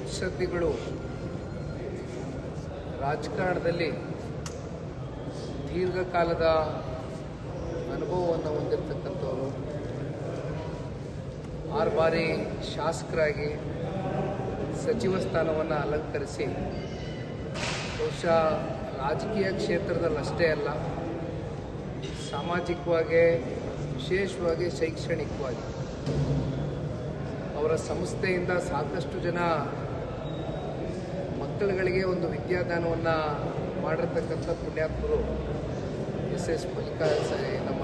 ಮುತ್ಸದ್ದಿಗಳು ರಾಜಕಾರಣದಲ್ಲಿ ದೀರ್ಘಕಾಲದ ಅನುಭವವನ್ನು ಹೊಂದಿರತಕ್ಕಂಥವರು, 6 ಬಾರಿ ಶಾಸಕರಾಗಿ ಸಚಿವ ಸ್ಥಾನವನ್ನು ಅಲಂಕರಿಸಿ ಬಹುಶಃ ರಾಜಕೀಯ ಕ್ಷೇತ್ರದಲ್ಲಷ್ಟೇ ಅಲ್ಲ, ಸಾಮಾಜಿಕವಾಗಿ ವಿಶೇಷವಾಗಿ ಶೈಕ್ಷಣಿಕವಾಗಿ ಅವರ ಸಂಸ್ಥೆಯಿಂದ ಸಾಕಷ್ಟು ಜನ ಮಕ್ಕಳುಗಳಿಗೆ ಒಂದು ವಿದ್ಯಾದಾನವನ್ನು ಮಾಡಿರ್ತಕ್ಕಂಥ ಪುಣ್ಯಾತ್ಮರು ಎಸ್ ನಮ್ಮ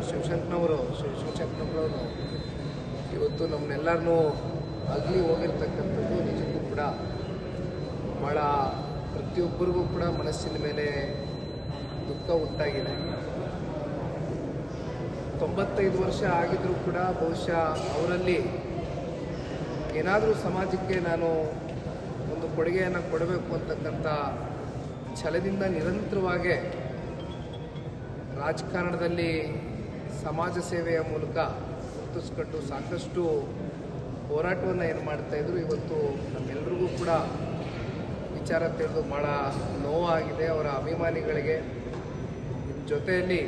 ಶಿವಶಂಕರನವರು ಇವತ್ತು ನಮ್ಮನ್ನೆಲ್ಲರನ್ನೂ ಅಗಲಿ ಹೋಗಿರ್ತಕ್ಕಂಥದ್ದು ನಿಜಕ್ಕೂ ಕೂಡ ಭಾಳ ಪ್ರತಿಯೊಬ್ಬರಿಗೂ ಕೂಡ ಮನಸ್ಸಿನ ಮೇಲೆ ದುಃಖ ಉಂಟಾಗಿದೆ. 95 ವರ್ಷ ಆಗಿದ್ರೂ ಕೂಡ ಬಹುಶಃ ಅವರಲ್ಲಿ ಏನಾದರೂ ಸಮಾಜಕ್ಕೆ ನಾನು ಒಂದು ಕೊಡುಗೆಯನ್ನು ಕೊಡಬೇಕು ಅಂತಕ್ಕಂಥ ಛಲದಿಂದ ನಿರಂತರವಾಗಿ ರಾಜಕಾರಣದಲ್ಲಿ ಸಮಾಜ ಸೇವೆಯ ಮೂಲಕ ಗುರುತಿಸ್ಕೊಂಡು ಸಾಕಷ್ಟು ಹೋರಾಟವನ್ನು ಏನು ಮಾಡ್ತಾಯಿದ್ರು. ಇವತ್ತು ನಮ್ಮೆಲ್ಲರಿಗೂ ಕೂಡ ವಿಚಾರ ತಿಳಿದು ಭಾಳ ನೋವಾಗಿದೆ. ಅವರ ಅಭಿಮಾನಿಗಳಿಗೆ ಜೊತೆಯಲ್ಲಿ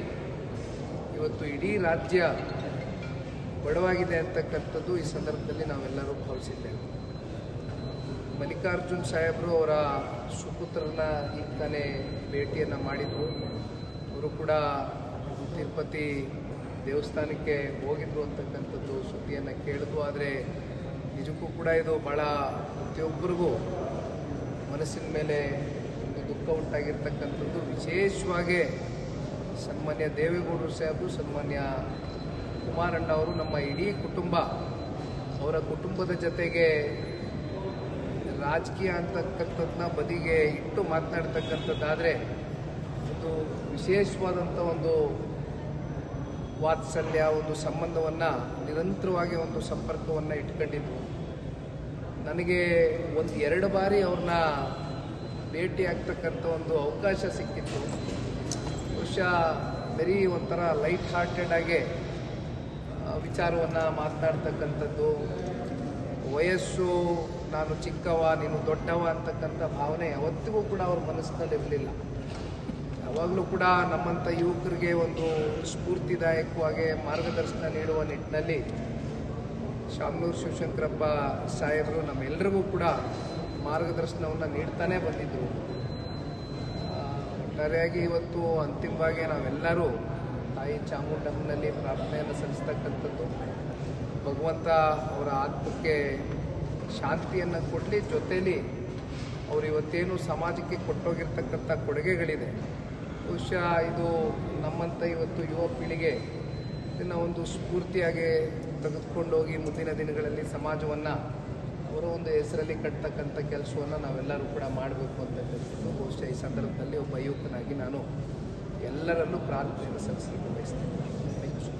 ಇವತ್ತು ಇಡೀ ರಾಜ್ಯ ಬಡವಾಗಿದೆ ಅಂತಕ್ಕಂಥದ್ದು ಈ ಸಂದರ್ಭದಲ್ಲಿ ನಾವೆಲ್ಲರೂ ಭಾವಿಸಿದ್ದೇವೆ. ಮಲ್ಲಿಕಾರ್ಜುನ್ ಸಾಹೇಬರು ಅವರ ಸುಪುತ್ರರನ್ನ ಈಗ ತಾನೇ ಭೇಟಿಯನ್ನು ಮಾಡಿದರು. ಅವರು ಕೂಡ ತಿರುಪತಿ ದೇವಸ್ಥಾನಕ್ಕೆ ಹೋಗಿದ್ರು ಅಂತಕ್ಕಂಥದ್ದು ಸುದ್ದಿಯನ್ನು ಕೇಳಿದ್ವು. ಆದರೆ ನಿಜಕ್ಕೂ ಕೂಡ ಇದು ಭಾಳ ಪ್ರತಿಯೊಬ್ಬರಿಗೂ ಮನಸ್ಸಿನ ಮೇಲೆ ಒಂದು ದುಃಖ ಉಂಟಾಗಿರ್ತಕ್ಕಂಥದ್ದು. ವಿಶೇಷವಾಗಿ ಸನ್ಮಾನ್ಯ ದೇವೇಗೌಡರು ಸಾಹೇಬರು, ಸನ್ಮಾನ್ಯ ಕುಮಾರಣ್ಣ ಅವರು, ನಮ್ಮ ಇಡೀ ಕುಟುಂಬ, ಅವರ ಕುಟುಂಬದ ಜೊತೆಗೆ ರಾಜಕೀಯ ಅಂತಕ್ಕಂಥದ್ದನ್ನ ಬದಿಗೆ ಇಟ್ಟು ಮಾತನಾಡ್ತಕ್ಕಂಥದ್ದಾದರೆ ಒಂದು ವಿಶೇಷವಾದಂಥ ಒಂದು ವಾತ್ಸಲ್ಯ, ಒಂದು ಸಂಬಂಧವನ್ನು ನಿರಂತರವಾಗಿ ಒಂದು ಸಂಪರ್ಕವನ್ನು ಇಟ್ಕೊಂಡಿದ್ವು. ನನಗೆ 1-2 ಬಾರಿ ಅವ್ರನ್ನ ಭೇಟಿ ಆಗ್ತಕ್ಕಂಥ ಒಂದು ಅವಕಾಶ ಸಿಕ್ಕಿತ್ತು. ಬಹುಶಃ ಬರೀ ಒಂಥರ ಲೈಟ್ ಹಾರ್ಟೆಡ್ ಆಗಿ ವಿಚಾರವನ್ನು ಮಾತನಾಡ್ತಕ್ಕಂಥದ್ದು, ವಯಸ್ಸು ನಾನು ಚಿಕ್ಕವ ನೀನು ದೊಡ್ಡವ ಅಂತಕ್ಕಂಥ ಭಾವನೆ ಯಾವತ್ತಿಗೂ ಕೂಡ ಅವ್ರ ಮನಸ್ಸಿನಲ್ಲಿ ಇರಲಿಲ್ಲ. ಯಾವಾಗಲೂ ಕೂಡ ನಮ್ಮಂಥ ಯುವಕರಿಗೆ ಒಂದು ಸ್ಫೂರ್ತಿದಾಯಕವಾಗಿ ಮಾರ್ಗದರ್ಶನ ನೀಡುವ ನಿಟ್ಟಿನಲ್ಲಿ ಶಾಮನೂರು ಶಿವಶಂಕರಪ್ಪ ಸಾಹೇಬರು ನಮ್ಮೆಲ್ಲರಿಗೂ ಕೂಡ ಮಾರ್ಗದರ್ಶನವನ್ನು ನೀಡ್ತಾನೆ ಬಂದಿದ್ದರು. ಒಟ್ಟಾರೆಯಾಗಿ ಇವತ್ತು ಅಂತಿಮವಾಗಿ ನಾವೆಲ್ಲರೂ ತಾಯಿ ಚಾಮುಂಡಮ್ಮನಲ್ಲಿ ಪ್ರಾರ್ಥನೆಯನ್ನು ಸಲ್ಲಿಸ್ತಕ್ಕಂಥದ್ದು, ಭಗವಂತ ಅವರ ಆತ್ಮಕ್ಕೆ ಶಾಂತಿಯನ್ನು ಕೊಡಲಿ. ಜೊತೆಯಲ್ಲಿ ಅವರು ಇವತ್ತೇನು ಸಮಾಜಕ್ಕೆ ಕೊಟ್ಟೋಗಿರ್ತಕ್ಕಂಥ ಕೊಡುಗೆಗಳಿದೆ, ಬಹುಶಃ ಇದು ನಮ್ಮಂಥ ಇವತ್ತು ಯುವ ಪೀಳಿಗೆ ಇದನ್ನು ಒಂದು ಸ್ಫೂರ್ತಿಯಾಗಿ ತೆಗೆದುಕೊಂಡೋಗಿ ಮುಂದಿನ ದಿನಗಳಲ್ಲಿ ಸಮಾಜವನ್ನು ಅವರ ಒಂದು ಹೆಸರಲ್ಲಿ ಕಟ್ತಕ್ಕಂಥ ಕೆಲಸವನ್ನು ನಾವೆಲ್ಲರೂ ಕೂಡ ಮಾಡಬೇಕು ಅಂತಕ್ಕಂಥದ್ದು ಬಹುಶಃ ಈ ಸಂದರ್ಭದಲ್ಲಿ ಒಬ್ಬ ಯುವಕನಾಗಿ ನಾನು ಎಲ್ಲರಲ್ಲೂ ಪ್ರಾರ್ಥನೆಯನ್ನು ಸಲ್ಲಿಸಲಿಕ್ಕೆ ಬಯಸ್ತೇನೆ. Thank you.